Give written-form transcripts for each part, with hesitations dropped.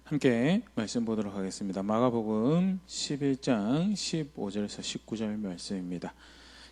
함께 말씀 보도록 하겠습니다. 마가복음 11장 15절에서 19절 말씀입니다.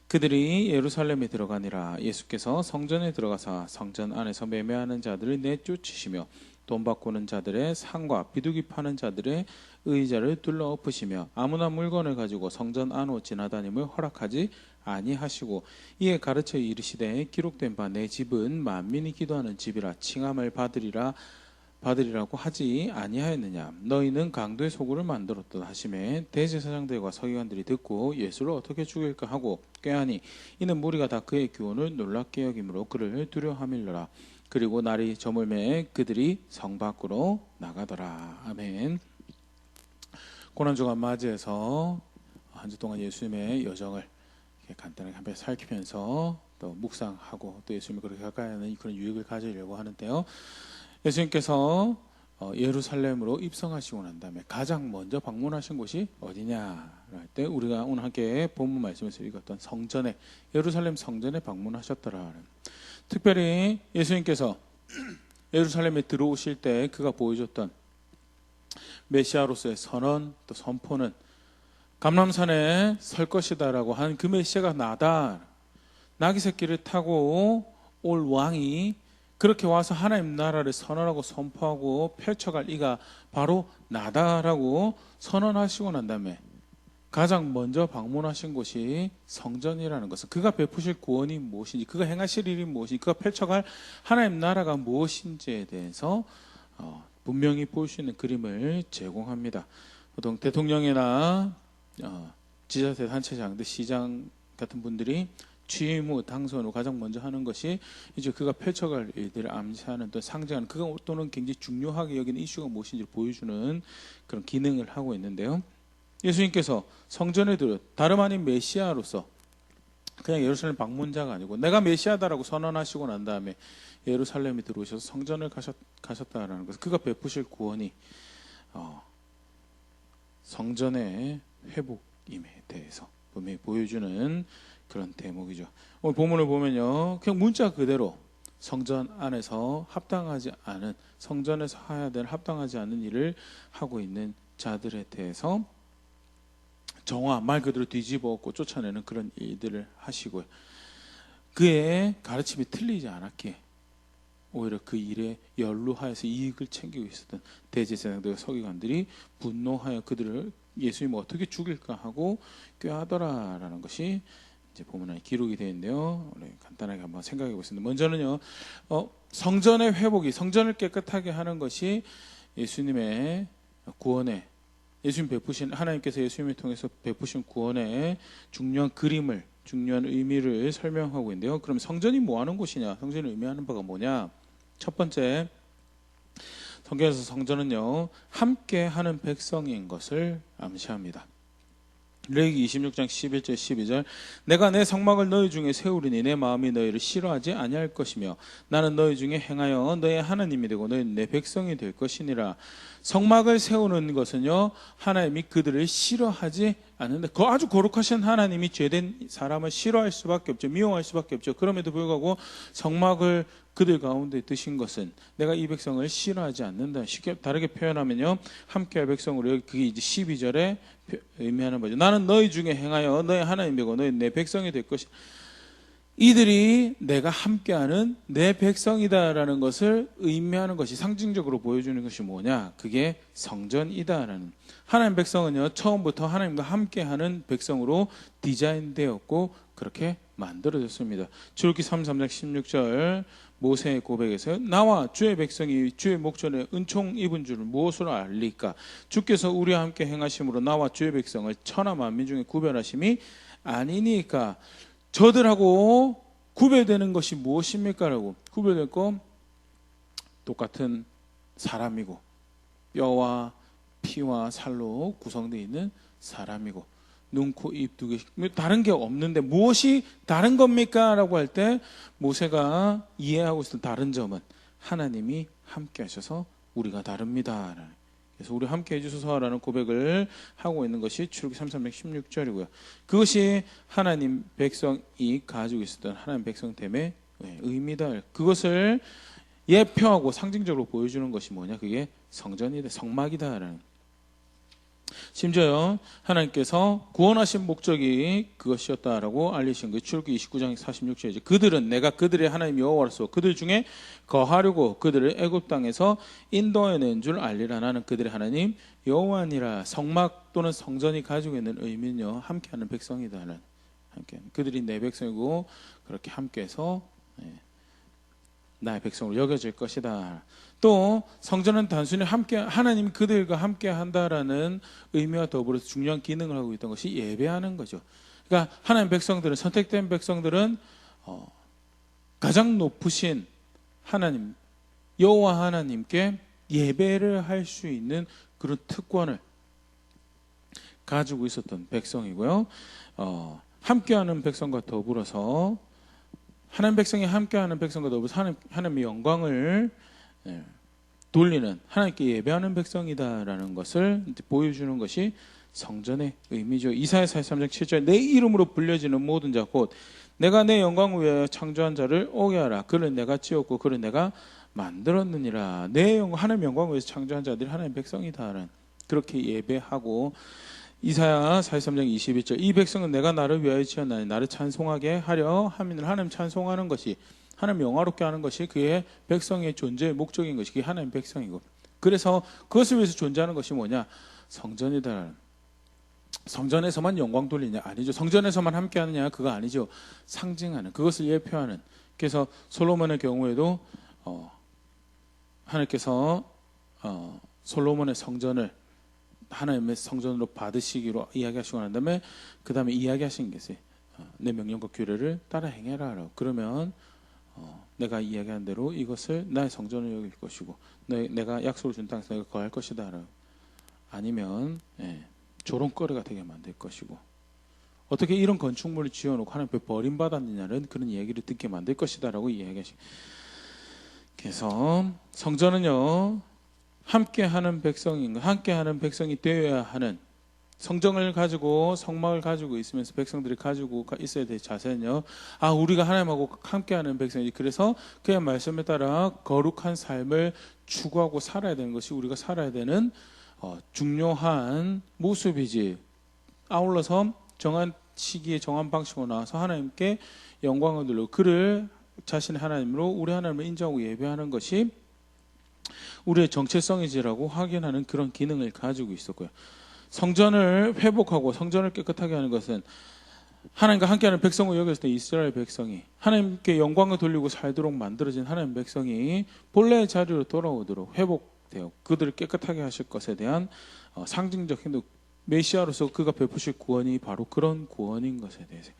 그들이 예루살렘에 들어가니라. 예수께서 성전에 들어가사 성전 안에서 매매하는 자들을 내쫓으시며 돈 바꾸는 자들의 상과 비둘기 파는 자들의 의자를 둘러 엎으시며 아무나 물건을 가지고 성전 안으로 지나다님을 허락하지 아니하시고 이에 가르쳐 이르시되 기록된 바 내 집은 만민이 기도하는 집이라 칭함을 받으리라고 하지 아니하였느냐. 너희는 강도의 소굴을 만들었다 하시매 대제사장들과 서기관들이 듣고 예수를 어떻게 죽일까 하고 꾀하니 이는 무리가 다 그의 교훈을 놀랍게 여김으로 그를 두려워함일러라. 그리고 날이 저물매 그들이 성 밖으로 나가더라. 아멘. 고난주간 맞이해서 한 주 동안 예수님의 여정을 간단하게 한번 살피면서 또 묵상하고 또 예수님을 그렇게 가까이 하는 그런 유익을 가지려고 하는데요. 예수님께서 예루살렘으로 입성하시고 난 다음에 가장 먼저 방문하신 곳이 어디냐 할 때 우리가 오늘 함께 본문 말씀에서 읽었던 성전에, 예루살렘 성전에 방문하셨더라. 특별히 예수님께서 예루살렘에 들어오실 때 그가 보여줬던 메시아로서의 선언 또 선포는 감람산에 설 것이다라고 한 그 메시아가 나다. 나귀 새끼를 타고 올 왕이 그렇게 와서 하나님 나라를 선언하고 선포하고 펼쳐갈 이가 바로 나다라고 선언하시고 난 다음에 가장 먼저 방문하신 곳이 성전이라는 것은 그가 베푸실 구원이 무엇인지, 그가 행하실 일이 무엇인지, 그가 펼쳐갈 하나님 나라가 무엇인지에 대해서 분명히 볼 수 있는 그림을 제공합니다. 보통 대통령이나 지자체 단체장들, 시장 같은 분들이 취임 후 당선 후 가장 먼저 하는 것이 이제 그가 펼쳐갈 일들을 암시하는 또 상징하는 그가 또는 굉장히 중요하게 여기는 이슈가 무엇인지를 보여주는 그런 기능을 하고 있는데요. 예수님께서 성전에 들어 다름 아닌 메시아로서 그냥 예루살렘 방문자가 아니고 내가 메시아다라고 선언하시고 난 다음에 예루살렘에 들어오셔서 성전을 가셨다라는 것은 그가 베푸실 구원이 성전의 회복임에 대해서 분명히 보여주는 그런 대목이죠. 오늘 본문을 보면요, 그냥 문자 그대로 성전 안에서 합당하지 않은, 성전에서 해야 될 합당하지 않은 일을 하고 있는 자들에 대해서 정화, 말 그대로 뒤집어 엎고 쫓아내는 그런 일들을 하시고요. 그의 가르침이 틀리지 않았기에 오히려 그 일에 연루하여서 이익을 챙기고 있었던 대제사장들과 서기관들이 분노하여 그들을 예수님을 어떻게 죽일까 하고 꾀하더라라는 것이 이제 본문에 기록이 되어 있는데요. 간단하게 한번 생각해 보겠습니다. 먼저는요, 성전의 회복이, 성전을 깨끗하게 하는 것이 예수님의 구원의, 예수님 베푸신, 하나님께서 예수님을 통해서 베푸신 구원의 중요한 그림을, 중요한 의미를 설명하고 있는데요. 그럼 성전이 뭐 하는 곳이냐? 성전이 의미하는 바가 뭐냐? 첫 번째, 성경에서 성전은요, 함께 하는 백성인 것을 암시합니다. 레위기 26장 11절 12절 내가 내 성막을 너희 중에 세우리니 내 마음이 너희를 싫어하지 아니할 것이며 나는 너희 중에 행하여 너희 하나님이 되고 너희는 내 백성이 될 것이니라. 성막을 세우는 것은요, 하나님이 그들을 싫어하지 않는데, 그 아주 거룩하신 하나님이 죄된 사람을 싫어할 수밖에 없죠. 미워할 수밖에 없죠. 그럼에도 불구하고 성막을 그들 가운데 드신 것은 내가 이 백성을 싫어하지 않는다. 쉽게 다르게 표현하면요, 함께할 백성으로, 그게 이제 12절에 의미하는 거죠. 나는 너희 중에 행하여 너희 하나님이고 너희 내 백성이 될 것이, 이들이 내가 함께하는 내 백성이다라는 것을 의미하는 것이, 상징적으로 보여주는 것이 뭐냐? 그게 성전이다라는. 하나님 백성은요, 처음부터 하나님과 함께하는 백성으로 디자인되었고 그렇게 만들어졌습니다. 출애굽기 33장 16절 모세의 고백에서 나와 주의 백성이 주의 목전에 은총 입은 줄을 무엇으로 알리까? 주께서 우리와 함께 행하심으로 나와 주의 백성을 천하 만민 중에 구별하심이 아니니까. 저들하고 구별되는 것이 무엇입니까? 라고. 구별될 거 똑같은 사람이고 뼈와 피와 살로 구성되어 있는 사람이고 눈, 코, 입 두 개씩 다른 게 없는데 무엇이 다른 겁니까? 라고 할 때 모세가 이해하고 있었던 다른 점은 하나님이 함께 하셔서 우리가 다릅니다. 그래서 우리 함께 해주소서라는 고백을 하고 있는 것이 출애굽기 33장 16절이고요. 그것이 하나님 백성이 가지고 있었던 하나님 백성됨의 의미다. 그것을 예표하고 상징적으로 보여주는 것이 뭐냐? 그게 성전이다, 성막이다라는. 심지어 하나님께서 구원하신 목적이 그것이었다라고 알리신 그 출애굽기 29장 46절에 그들은 내가 그들의 하나님 여호와로서 그들 중에 거하려고 그들을 애굽 땅에서 인도해낸 줄 알리라. 나는 그들의 하나님 여호와니라. 성막 또는 성전이 가지고 있는 의미는요, 함께하는 백성이다는, 함께하는, 그들이 내 백성이고 그렇게 함께해서 나의 백성으로 여겨질 것이다. 또 성전은 단순히 함께 하나님 그들과 함께 한다라는 의미와 더불어서 중요한 기능을 하고 있던 것이 예배하는 거죠. 그러니까 하나님 백성들은, 선택된 백성들은 가장 높으신 하나님 여호와 하나님께 예배를 할 수 있는 그런 특권을 가지고 있었던 백성이고요. 함께하는 백성과 더불어서 하나님 백성이 함께하는 백성과 더불어서 하나님의 영광을 돌리는, 하나님께 예배하는 백성이다라는 것을 보여주는 것이 성전의 의미죠. 이사야 43장 7절 내 이름으로 불려지는 모든 자 곧 내가 내 영광을 위하여 창조한 자를 오게 하라. 그를 내가 지었고 그를 내가 만들었느니라. 내 영광, 하나님 영광을 위해서 창조한 자들이 하나님 백성이다라는, 그렇게 예배하고, 이사야 43장 21절 이 백성은 내가 나를 위하여 지었나니 나를 찬송하게 하려 함이니라. 하나님 찬송하는 것이, 하나님 영화롭게 하는 것이 그의 백성의 존재의 목적인 것이, 그게 하나님 백성이고, 그래서 그것을 위해서 존재하는 것이 뭐냐? 성전이다. 성전에서만 영광 돌리냐? 아니죠. 성전에서만 함께 하느냐? 그거 아니죠. 상징하는, 그것을 예표하는. 그래서 솔로몬의 경우에도 하나님께서 솔로몬의 성전을 하나님의 성전으로 받으시기로 이야기하시고 난 다음에 그 다음에 이야기하신 게 있어요. 내 명령과 규례를 따라 행해라. 그러면 내가 이야기한 대로 이것을 나의 성전을 여길 것이고 내가 약속을 준 땅에서 내가 거할 것이다. 아니면 조롱거리가 되게 만들 것이고, 어떻게 이런 건축물을 지어놓고 하나님 앞에 버림받았느냐는 그런 이야기를 듣게 만들 것이다라고 이야기하시. 그래서 성전은요, 함께하는 백성인, 함께하는 백성이 되어야 하는, 성정을 가지고 성막을 가지고 있으면서 백성들이 가지고 있어야 될 자세는요, 우리가 하나님하고 함께하는 백성이지. 그래서 그의 말씀에 따라 거룩한 삶을 추구하고 살아야 되는 것이 우리가 살아야 되는 중요한 모습이지. 아울러서 정한 시기에 정한 방식으로 나와서 하나님께 영광을 돌리고 그를 자신의 하나님으로 우리 하나님을 인정하고 예배하는 것이 우리의 정체성이지라고 확인하는 그런 기능을 가지고 있었고요. 성전을 회복하고 성전을 깨끗하게 하는 것은 하나님과 함께하는 백성을 여겼을 때 이스라엘 백성이 하나님께 영광을 돌리고 살도록 만들어진 하나님 백성이 본래의 자리로 돌아오도록 회복되어 그들을 깨끗하게 하실 것에 대한 상징적 행동, 메시아로서 그가 베푸실 구원이 바로 그런 구원인 것에 대해서,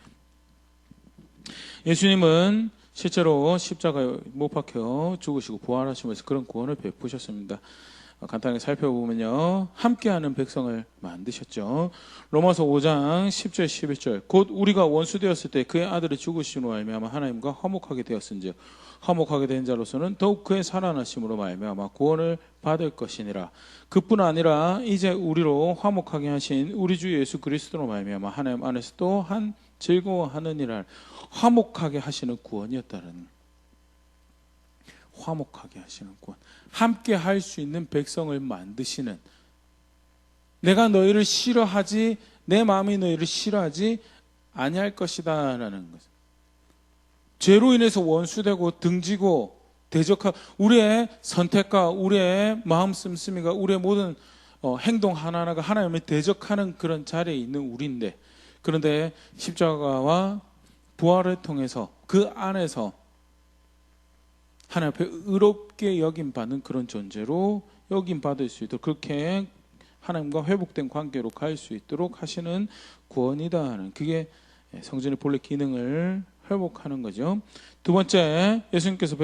예수님은 실제로 십자가에 못 박혀 죽으시고 부활하시면서 그런 구원을 베푸셨습니다. 간단하게 살펴보면요, 함께하는 백성을 만드셨죠. 로마서 5장 10절 11절 곧 우리가 원수되었을 때 그의 아들이 죽으심으로 말미암아 하나님과 화목하게 되었은즉 화목하게 된 자로서는 더욱 그의 살아나심으로 말미암아 구원을 받을 것이니라. 그뿐 아니라 이제 우리로 화목하게 하신 우리 주 예수 그리스도로 말미암아 하나님 안에서 또한 즐거워하느니라. 화목하게 하시는 구원이었다는, 화목하게 하시는 구원, 함께 할 수 있는 백성을 만드시는, 내가 너희를 싫어하지, 내 마음이 너희를 싫어하지 아니할 것이다 라는 것. 죄로 인해서 원수되고 등지고 대적하고 우리의 선택과 우리의 마음 씀씀이가 우리의 모든 행동 하나하나가 하나님을 대적하는 그런 자리에 있는 우리인데, 그런데 십자가와 부활을 통해서 그 안에서 하나님 앞에 의롭게 여김받는 그런 존재로 여김받을 수 있도록, 그렇게 하나님과 회복된 관계로 갈 수 있도록 하시는 구원이다 하는, 그게 성전의 본래 기능을 회복하는 거죠. 두 번째, 예수님께서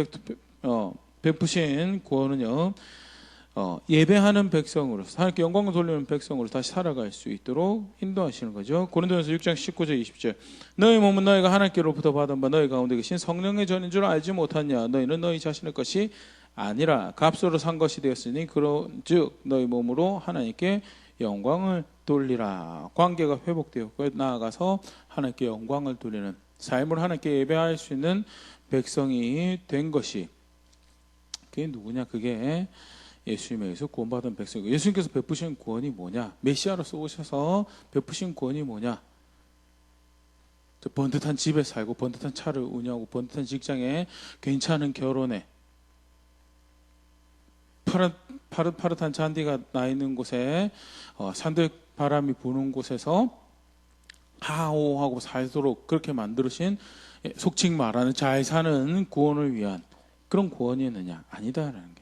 베푸신 구원은요, 예배하는 백성으로서, 하나님께 영광을 돌리는 백성으로 다시 살아갈 수 있도록 인도하시는 거죠. 고린도전서 6장 19절 20절 너희 몸은 너희가 하나님께로부터 받은 바 너희 가운데 계신 성령의 전인 줄 알지 못하냐. 너희는 너희 자신의 것이 아니라 값으로 산 것이 되었으니 그런즉 너희 몸으로 하나님께 영광을 돌리라. 관계가 회복되었고 나아가서 하나님께 영광을 돌리는 삶을 하나님께 예배할 수 있는 백성이 된 것이, 그게 누구냐? 그게 예수님에 의해서 구원받은 백성이고, 예수님께서 베푸신 구원이 뭐냐? 메시아로서 오셔서 베푸신 구원이 뭐냐? 번듯한 집에 살고, 번듯한 차를 운영하고, 번듯한 직장에, 괜찮은 결혼에, 파릇파릇한 잔디가 나 있는 곳에, 산들 바람이 부는 곳에서 하오하고 살도록 그렇게 만들으신, 속칭 말하는 잘 사는 구원을 위한 그런 구원이었느냐? 아니다라는 게.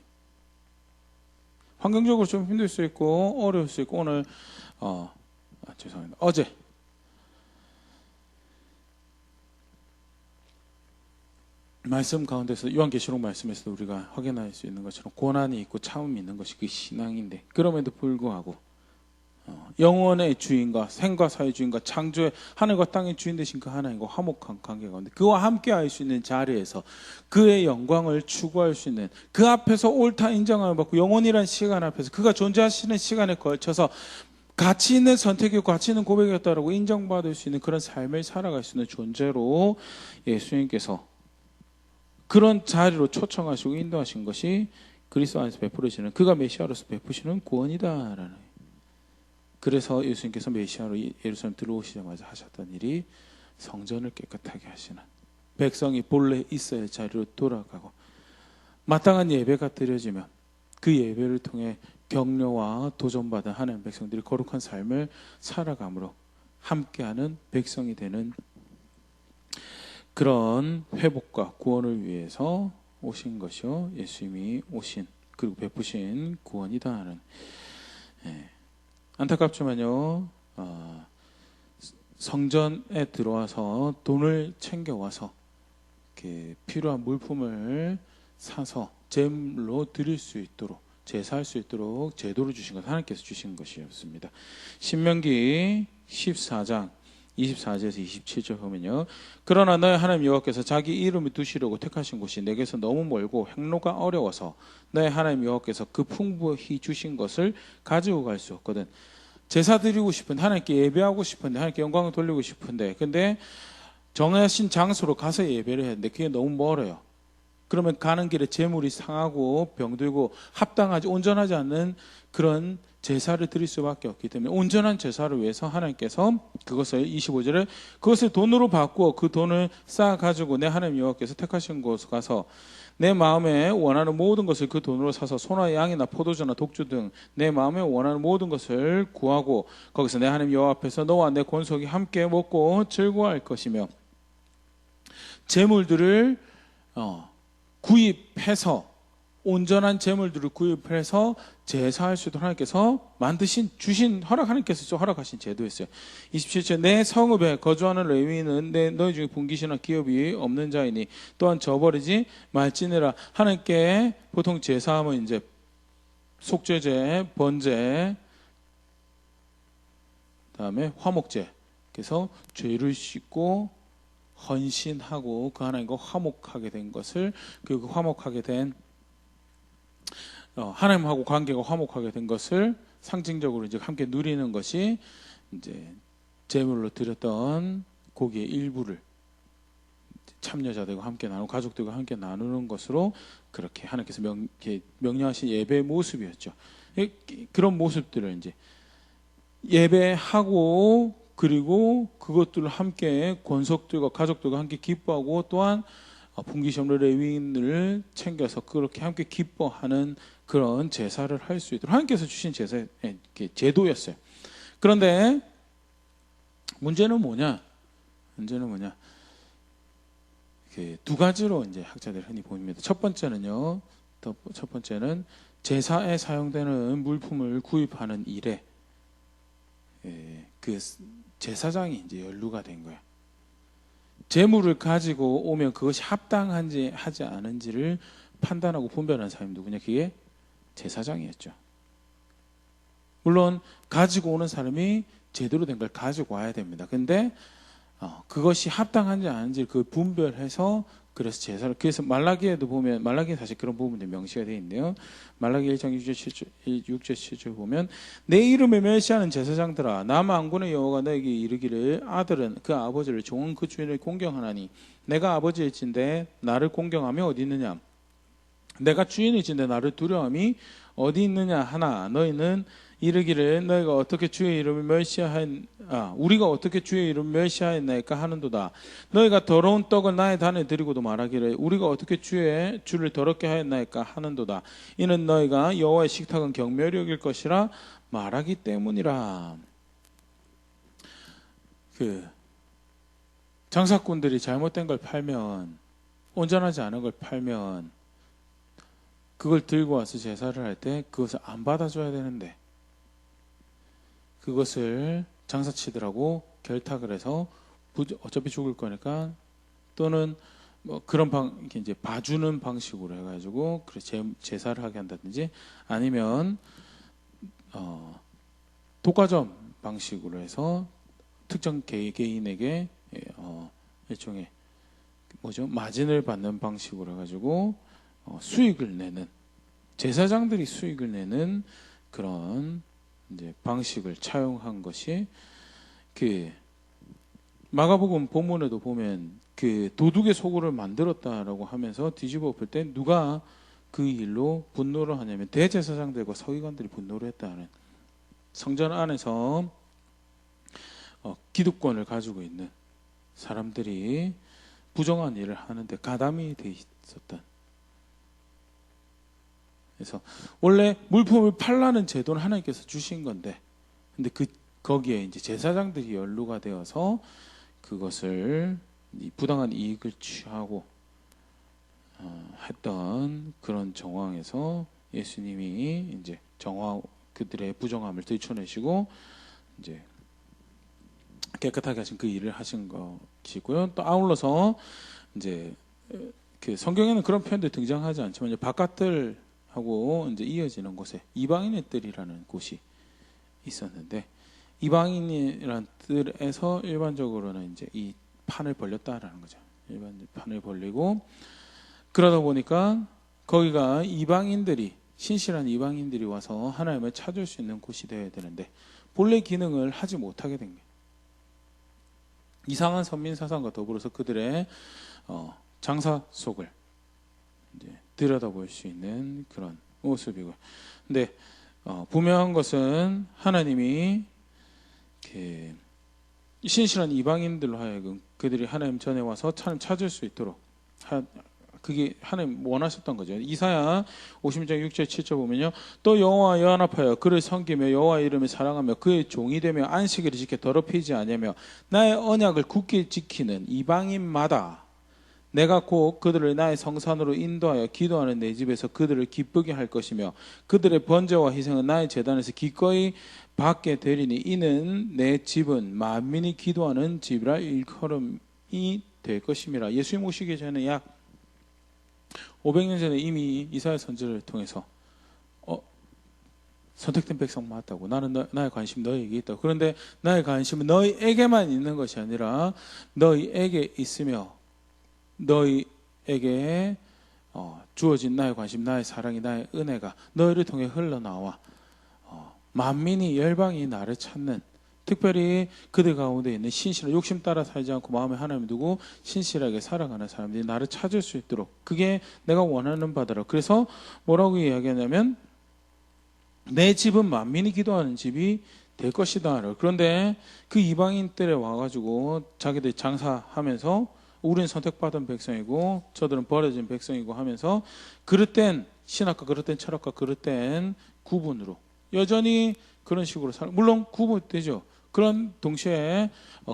환경적으로 좀 힘들 수 있고 어려울 수 있고, 오늘 죄송합니다. 어제 말씀 가운데서, 요한계시록 말씀에서 우리가 확인할 수 있는 것처럼 고난이 있고 참음이 있는 것이 그 신앙인데, 그럼에도 불구하고 영원의 주인과 생과 사의 주인과 창조의 하늘과 땅의 주인 되신 그 하나님과 화목한 관계 가운데 그와 함께 할 수 있는 자리에서 그의 영광을 추구할 수 있는, 그 앞에서 옳다 인정함을 받고 영원이라는 시간 앞에서 그가 존재하시는 시간에 걸쳐서 가치 있는 선택이고 가치 있는 고백이었다라고 인정받을 수 있는 그런 삶을 살아갈 수 있는 존재로 예수님께서 그런 자리로 초청하시고 인도하신 것이 그리스도 안에서 베풀어지는, 그가 메시아로서 베푸시는 구원이다라는. 그래서 예수님께서 메시아로 예루살렘 들어오시자마자 하셨던 일이 성전을 깨끗하게 하시는, 백성이 본래 있어야 할 자리로 돌아가고 마땅한 예배가 드려지면 그 예배를 통해 격려와 도전받은 하나님 백성들이 거룩한 삶을 살아감으로 함께하는 백성이 되는 그런 회복과 구원을 위해서 오신 것이요, 예수님이 오신 그리고 베푸신 구원이다 하는. 안타깝지만요, 성전에 들어와서 돈을 챙겨와서 이렇게 필요한 물품을 사서 제물로 드릴 수 있도록, 제사할 수 있도록 제도를 주신 것, 하나님께서 주신 것이었습니다. 신명기 14장 24절에서 27절 보면요, 그러나 너의 하나님 여호와께서 자기 이름을 두시려고 택하신 곳이 내게서 너무 멀고 행로가 어려워서 너의 하나님 여호와께서 그 풍부히 주신 것을 가지고 갈 수 없거든. 제사 드리고 싶은데, 하나님께 예배하고 싶은데, 하나님께 영광을 돌리고 싶은데, 근데 정하신 장소로 가서 예배를 해야 되는데 그게 너무 멀어요. 그러면 가는 길에 재물이 상하고 병들고 합당하지, 온전하지 않는 그런 제사를 드릴 수밖에 없기 때문에, 온전한 제사를 위해서 하나님께서 그것을 25절에 그것을 돈으로 바꾸어 그 돈을 쌓아 가지고 내 하나님 여호와께서 택하신 곳에 가서 내 마음에 원하는 모든 것을 그 돈으로 사서 소나 양이나 포도주나 독주 등 내 마음에 원하는 모든 것을 구하고 거기서 내 하나님 여호와 앞에서 너와 내 권속이 함께 먹고 즐거워할 것이며, 제물들을 구입해서, 온전한 제물들을 구입해서 제사할 수 있도록 하나님께서 주신 하나님께서 허락하신 제도였어요. 27절 내 성읍에 거주하는 레위인은 너희 중에 분깃이나 기업이 없는 자이니 또한 저버리지 말지니라. 하나님께 보통 제사하면 이제 속죄제, 번제, 그다음에 화목제, 그래서 죄를 씻고 헌신하고 그 하나님과 화목하게 된 것을, 그 화목하게 된 하나님하고 관계가 화목하게 된 것을 상징적으로 이제 함께 누리는 것이 이제 제물로 드렸던 고기의 일부를 참여자들과 함께 나누고 가족들과 함께 나누는 것으로 그렇게 하나님께서 명령하신 예배의 모습이었죠. 그런 모습들을 이제 예배하고, 그리고 그것들을 함께 권속들과 가족들과 함께 기뻐하고, 또한 분깃이 없는 레위인을 챙겨서 그렇게 함께 기뻐하는 그런 제사를 할 수 있도록 하나님께서 주신 제도였어요. 그런데 문제는 뭐냐? 두 가지로 이제 학자들이 흔히 보입니다. 첫 번째는 제사에 사용되는 물품을 구입하는 일에 그 제사장이 이제 연루가 된 거예요. 제물을 가지고 오면 그것이 합당한지 하지 않은지를 판단하고 분별하는 사람이 누구냐? 그게 제사장이었죠. 물론 가지고 오는 사람이 제대로 된 걸 가지고 와야 됩니다. 근데 그것이 합당한지 아닌지 그 분별해서, 그래서 말라기에도 보면, 말라기에 사실 그런 부분들이 명시가 되어 있는데요. 말라기 1장 6절 7절 보면 내 이름을 멸시하는 제사장들아, 나 만군의 여호와가 너에게 이르기를 아들은 그 아버지를, 종은 그 주인을 공경하나니 내가 아버지일진데 나를 공경하며 어디 있느냐? 내가 주인이신데 나를 두려움이 어디 있느냐 하나 너희는 이르기를 너희가 어떻게 주의 이름을 우리가 어떻게 주의 이름을 멸시하였나이까 하는도다. 너희가 더러운 떡을 나의 단에 드리고도 말하기를 우리가 어떻게 주를 더럽게 하였나이까 하는도다. 이는 너희가 여호와의 식탁은 경멸이 여길 것이라 말하기 때문이라. 장사꾼들이 잘못된 걸 팔면, 온전하지 않은 걸 팔면 그걸 들고 와서 제사를 할 때 그것을 안 받아줘야 되는데 그것을 장사치들하고 결탁을 해서 어차피 죽을 거니까, 또는 뭐 그런 이제 봐주는 방식으로 해가지고 제사를 하게 한다든지, 아니면 독과점 방식으로 해서 특정 개인에게 일종의 마진을 받는 방식으로 해가지고 수익을 내는, 제사장들이 수익을 내는 그런 이제 방식을 차용한 것이 마가복음 본문에도 보면 도둑의 소굴을 만들었다라고 하면서 뒤집어 엎을 때 누가 그 일로 분노를 하냐면 대제사장들과 서기관들이 분노를 했다는, 성전 안에서 기득권을 가지고 있는 사람들이 부정한 일을 하는데 가담이 돼 있었던. 그래서 원래 물품을 팔라는 제도는 하나님께서 주신 건데, 근데 거기에 이제 제사장들이 연루가 되어서 그것을 부당한 이익을 취하고 했던 그런 정황에서 예수님이 이제 그들의 부정함을 들춰내시고 이제 깨끗하게 하신 그 일을 하신 것이고요. 또 아울러서 이제 성경에는 그런 표현도 등장하지 않지만 바깥들하고 이제 이어지는 곳에 이방인의 뜰이라는 곳이 있었는데, 이방인이라는 뜰에서 일반적으로는 이제 이 판을 벌렸다라는 거죠. 일반 판을 벌리고, 그러다 보니까 거기가 신실한 이방인들이 와서 하나님을 찾을 수 있는 곳이 되어야 되는데 본래 기능을 하지 못하게 된 거예요. 이상한 선민 사상과 더불어서 그들의 장사 속을 이제 들여다볼 수 있는 그런 모습이고, 근데 분명한 것은 하나님이 신실한 이방인들로 하여금 그들이 하나님 전에 와서 찾을 수 있도록 그게 하나님 원하셨던 거죠. 이사야 56장 6절 7절 보면요, 또 여호와 연합하여 그를 섬기며 여호와 이름을 사랑하며 그의 종이 되며 안식일을 지켜 더럽히지 아니하며 나의 언약을 굳게 지키는 이방인마다 내가 곧 그들을 나의 성산으로 인도하여 기도하는 내 집에서 그들을 기쁘게 할 것이며 그들의 번제와 희생은 나의 제단에서 기꺼이 받게 되리니 이는 내 집은 만민이 기도하는 집이라 일컬음이 될 것임이라. 예수님 오시기 전에 약 500년 전에 이미 이사야 선지를 통해서 선택된 백성 맞다고, 나는 나의 관심 너희에게 있다고. 그런데 나의 관심은 너희에게만 있는 것이 아니라 너희에게 있으며 너희에게 주어진 나의 관심, 나의 사랑이, 나의 은혜가 너희를 통해 흘러나와 만민이, 열방이 나를 찾는, 특별히 그들 가운데 있는 신실한, 욕심 따라 살지 않고 마음에 하나님을 두고 신실하게 살아가는 사람들이 나를 찾을 수 있도록, 그게 내가 원하는 바더라. 그래서 뭐라고 이야기하냐면 내 집은 만민이 기도하는 집이 될 것이다. 그런데 그 이방인들에 와가지고 자기들 장사하면서 우리는 선택받은 백성이고 저들은 버려진 백성이고 하면서 그릇된 신학과, 그릇된 철학과, 그릇된 구분으로 여전히 그런 식으로 물론 구분되죠. 그런 동시에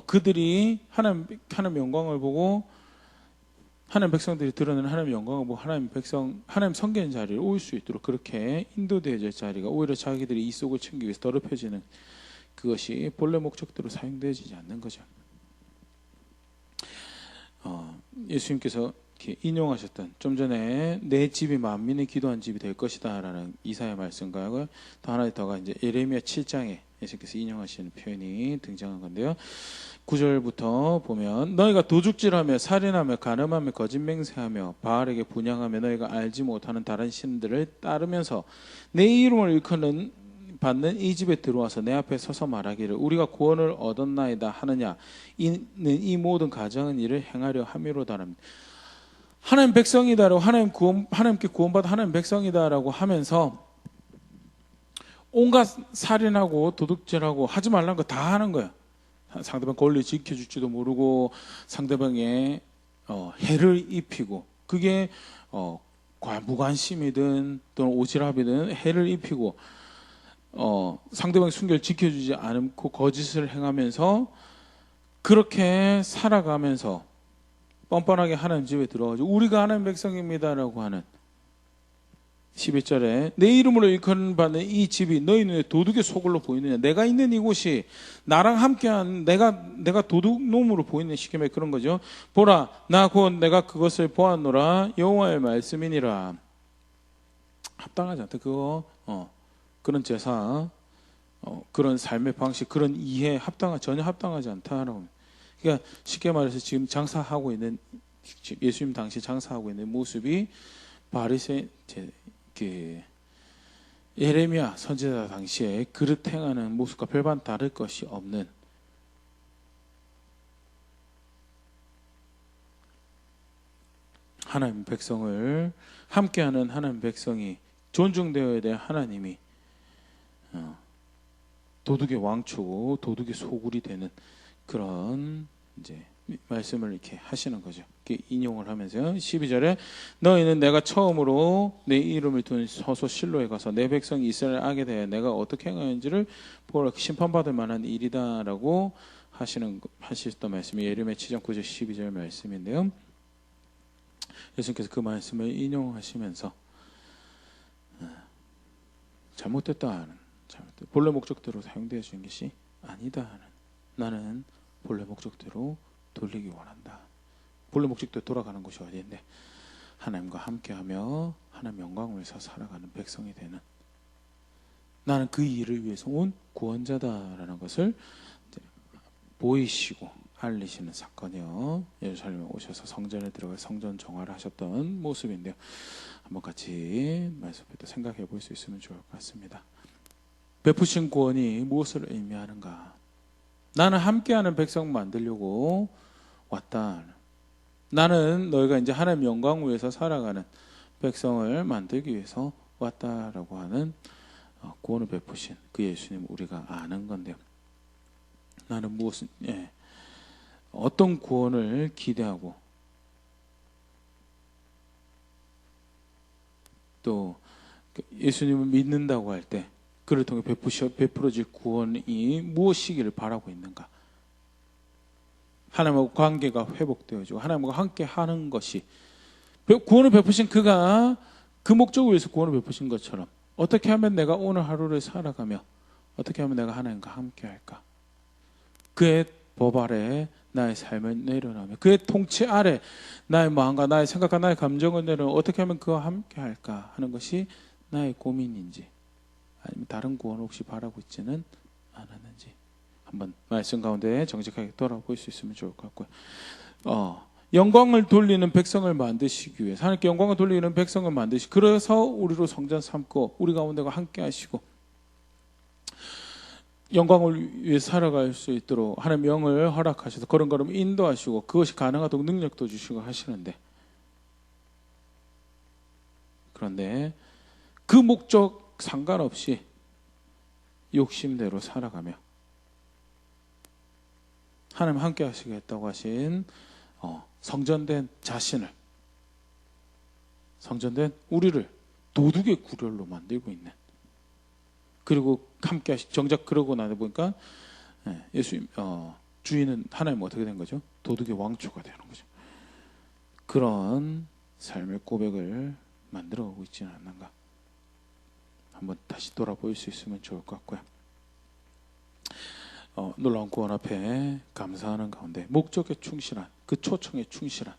그들이 하나님 영광을 보고, 하나님 백성들이 드러내는 하나님 영광을 보고 하나님 섬기는 자리를 올 수 있도록 그렇게 인도되어질 자리가 오히려 자기들이 이 속을 챙기기 위해서 더럽혀지는, 그것이 본래 목적대로 사용되어지지 않는 거죠. 예수님께서 이렇게 인용하셨던, 좀 전에 내 집이 만민이 기도한 집이 될 것이다 라는 이사야 말씀과 또 하나 더가 이제 예레미야 7장에 예수님께서 인용하시는 표현이 등장한 건데요. 9절부터 보면 너희가 도둑질하며 살인하며 간음하며 거짓 맹세하며 바알에게 분향하며 너희가 알지 못하는 다른 신들을 따르면서 내 이름을 일컫는 받는 이 집에 들어와서 내 앞에 서서 말하기를 우리가 구원을 얻었나이다 하느냐, 이는 이 모든 가정은 이를 행하려 함이로다. 하나님 백성이다라고 하나님께 구원받은 하나님 백성이다라고 하면서 온갖 살인하고 도둑질하고 하지 말라는 거 다 하는 거야. 상대방 권리 지켜줄지도 모르고 상대방의 해를 입히고, 그게 무관심이든 또는 오지랖이든 해를 입히고, 상대방의 순결 지켜주지 않고 거짓을 행하면서 그렇게 살아가면서 뻔뻔하게 하나님 집에 들어가지고 우리가 하나님 백성입니다라고 하는 11절에 내 이름으로 일컬음 받는 이 집이 너희 눈에 도둑의 소굴로 보이느냐. 내가 있는 이곳이 나랑 함께한 내가 도둑놈으로 보이는 시기에 그런 거죠. 보라, 나 곧 내가 그것을 보았노라. 여호와의 말씀이니라. 합당하지 않다. 그거 그런 제사, 그런 삶의 방식, 그런 이해 전혀 합당하지 않다라고. 그러니까 쉽게 말해서 지금 장사하고 있는, 예수님 당시 장사하고 있는 모습이 바리새 예레미야 선지자 당시에 그릇 행하는 모습과 별반 다를 것이 없는, 하나님 백성을 함께하는 하나님 백성이 존중되어야 될 하나님이 도둑의 왕초고 도둑의 소굴이 되는 그런 이제 말씀을 이렇게 하시는 거죠. 이렇게 인용을 하면서요. 12절에 너희는 내가 처음으로 내 이름을 둔 서소 실로에 가서 내 백성 이스라엘 악에 대해 내가 어떻게 행하는지를 보라. 심판받을 만한 일이다라고 하시던 말씀이 예레미야 7장 9절 12절 말씀인데요. 예수님께서 그 말씀을 인용하시면서 잘못됐다, 본래 목적대로 사용되어 주는 것이 아니다, 나는 본래 목적대로 돌리기 원한다. 본래 목적대로 돌아가는 곳이 어디인데 하나님과 함께하며 하나님 영광을 위해서 살아가는 백성이 되는, 나는 그 일을 위해서 온 구원자다라는 것을 보이시고 알리시는 사건이요. 예루살렘에 오셔서 성전에 들어가 성전 정화를 하셨던 모습인데요. 한번 같이 말씀부터 생각해 볼 수 있으면 좋을 것 같습니다. 베푸신 구원이 무엇을 의미하는가? 나는 함께하는 백성 만들려고 왔다. 나는 너희가 이제 하나님 영광을 위해서 살아가는 백성을 만들기 위해서 왔다라고 하는 구원을 베푸신 그 예수님 우리가 아는 건데요. 나는 어떤 구원을 기대하고 또 예수님을 믿는다고 할 때 그를 통해 베풀어질 구원이 무엇이기를 바라고 있는가? 하나님과 관계가 회복되어지고 하나님과 함께 하는 것이, 구원을 베푸신 그가 그 목적을 위해서 구원을 베푸신 것처럼 어떻게 하면 내가 오늘 하루를 살아가며 어떻게 하면 내가 하나님과 함께 할까? 그의 법 아래 나의 삶을 내려놓으며 그의 통치 아래 나의 마음과 나의 생각과 나의 감정을 내려놓으며 어떻게 하면 그와 함께 할까 하는 것이 나의 고민인지, 아니면 다른 구원을 혹시 바라고 있지는 않았는지 한번 말씀 가운데 정직하게 돌아볼 수 있으면 좋을 것 같고요. 영광을 돌리는 백성을 만드시기 위해서, 하나님께 영광을 돌리는 백성을 그래서 우리로 성전 삼고 우리 가운데가 함께 하시고 영광을 위해 살아갈 수 있도록 하나님 영을 허락하셔서 걸음걸음 인도하시고 그것이 가능하도록 능력도 주시고 하시는데, 그런데 그 목적 상관없이 욕심대로 살아가며 하나님 함께 하시겠다고 하신 성전된 우리를 도둑의 구렬로 만들고 있는, 그리고 함께 정작 그러고 나서 보니까 예수님 주인은 하나님 어떻게 된 거죠? 도둑의 왕초가 되는 거죠. 그런 삶의 고백을 만들어가고 있지는 않는가? 한번 다시 돌아볼 수 있으면 좋을 것 같고요. 놀라운 구원 앞에 감사하는 가운데 목적에 충실한, 그 초청에 충실한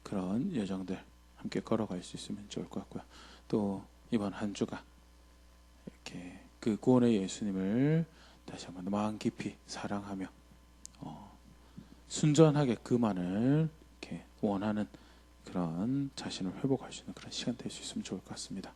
그런 여정들 함께 걸어갈 수 있으면 좋을 것 같고요. 또 이번 한 주가 이렇게 그 구원의 예수님을 다시 한번 마음 깊이 사랑하며 순전하게 그만을 이렇게 원하는 그런 자신을 회복할 수 있는 그런 시간 될 수 있으면 좋을 것 같습니다.